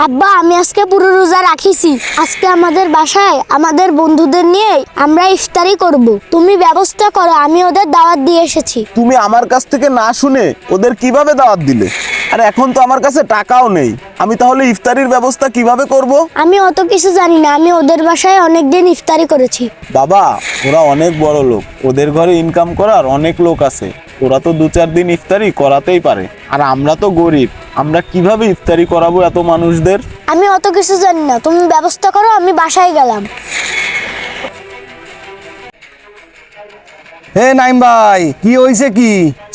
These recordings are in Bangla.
আব্বা, আমি আজকে পুরো রোজা রাখিছি। আজকে আমাদের বাসায় আমাদের বন্ধুদের নিয়ে আমরা ইফতারি করব। তুমি ব্যবস্থা করো, আমি ওদের দাওয়াত দিয়ে এসেছি। তুমি আমার কাছ থেকে না শুনে ওদের কিভাবে দাওয়াত দিলে? আর এখন তো আমার কাছে টাকাও নেই, আমি তাহলে ইফতারির ব্যবস্থা কিভাবে করব? আমি অত কিছু জানি না, আমি ওদের বাসায় অনেকদিন ইফতারি করেছি। বাবা, ওরা অনেক বড় লোক, ওদের ঘরে ইনকাম করার অনেক লোক আছে, ওরা তো 2-4 দিন ইফতারি করাতেই পারে। আর আমরা তো গরিব, আমরা কিভাবে ইফতারি করাবো এত মানুষদের? আমি অত কিছু জানি না, তুমি ব্যবস্থা করো, আমি বাসায় গেলাম। হে নাইম ভাই, কি হয়েছে? কি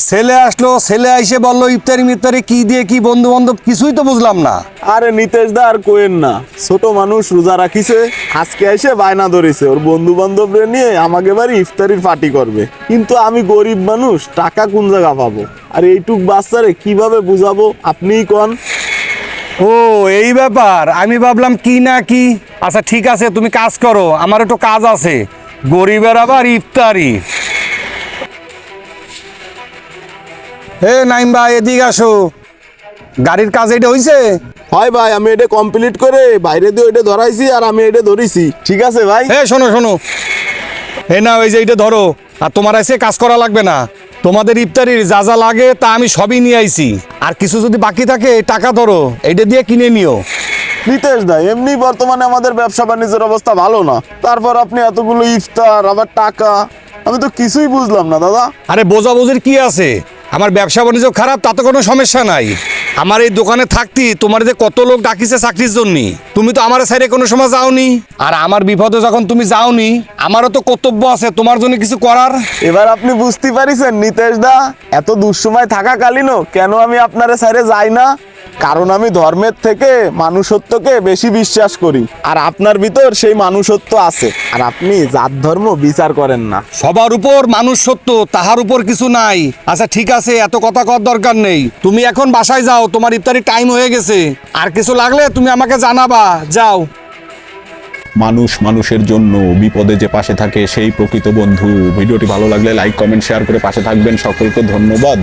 ছেলে আসলো, ছেলে আইসে বললো ইফতারি মিফতারি কি দিয়ে কি বন্ধু বান্ধব কিছুই তো বুঝলাম না। আরে নিতেশ দা, আর কোয়েন না, ছোট মানুষ রোজা রাখিছে, আজকে এসে বায়না ধরেছে ওর বন্ধু বান্ধবদের নিয়ে আমাকে বাড়ি ইফতারির পার্টি করবে। কিন্তু আমি গরিব মানুষ, টাকা কোন জায়গা পাবো? আর এইটুক বাচ্চারে কিভাবে বুঝাবো আপনিই কোন? ও এই ব্যাপার, আমি ভাবলাম কি না কি। আচ্ছা ঠিক আছে, তুমি কাজ করো, আমার একটু কাজ আছে। গরিবের আবার ইফতারি। হে নাইম ভাই, এদিকে আসো। গাড়ির কাজ এটা হয়েছে? হয় ভাই, আমি এটা কমপ্লিট করে বাইরে দিয়ে ওইটা ধরাইছি, আর আমি এটা ধরেছি। ঠিক আছে ভাই। হে শোনো শোনো, হে না ওই যে এইটা ধরো। আর তোমার এসে কাজ করা লাগবে না, তোমাদের ইফতারির যা যা লাগে তা আমি সবই নিয়ে আইছি। আর কিছু যদি বাকি থাকে টাকা ধরো, এইটা দিয়ে কিনে নিও। নিতেশ দা, এমনি বর্তমানে আমাদের ব্যবসা বাণিজ্যের অবস্থা ভালো না, তারপর আপনি এতগুলো ইফতার আবার টাকা, আমি তো কিছুই বুঝলাম না দাদা। আরে বোঝাবুঝির কি আছে? আমার ব্যবসা বাণিজ্য খারাপ তাতে কোনো সমস্যা নাই। আমার এই দোকানে থাকতি তোমার যে কত লোক ডাকিছে চাকরির জন্য, তুমি তো আমার সাইডে কোনো সময় যাওনি। আর আমার বিপদে যখন তুমি যাওনি, আমারও তো কর্তব্য আছে তোমার জন্য কিছু করার। এবার আপনি বুঝতে পারিছেন নিতেশ দা, এত দুঃসময় থাকাকালীনও কেন আমি আপনারে সাইডে যাই না? কারণ আমি ধর্মের থেকে মানুষত্বকে বেশি বিশ্বাস করি, আর আপনার ভিতর সেই মানুষত্ব আছে, আর আপনি জাত ধর্ম বিচার করেন না। সবার উপর মানুষ সত্য, তাহার উপর কিছু নাই। আচ্ছা ঠিক আছে, এত কথা কর দরকার নেই। তুমি এখন বাসায় যাও, তোমার ইফতারির টাইম হয়ে গেছে। আর কিছু লাগলে তুমি আমাকে জানাবা। যাও। মানুষ মানুষের জন্য বিপদে যে পাশে থাকে সেই প্রকৃত বন্ধু। ভিডিওটি ভালো লাগলে লাইক কমেন্ট শেয়ার করে পাশে থাকবেন। সকলকে ধন্যবাদ।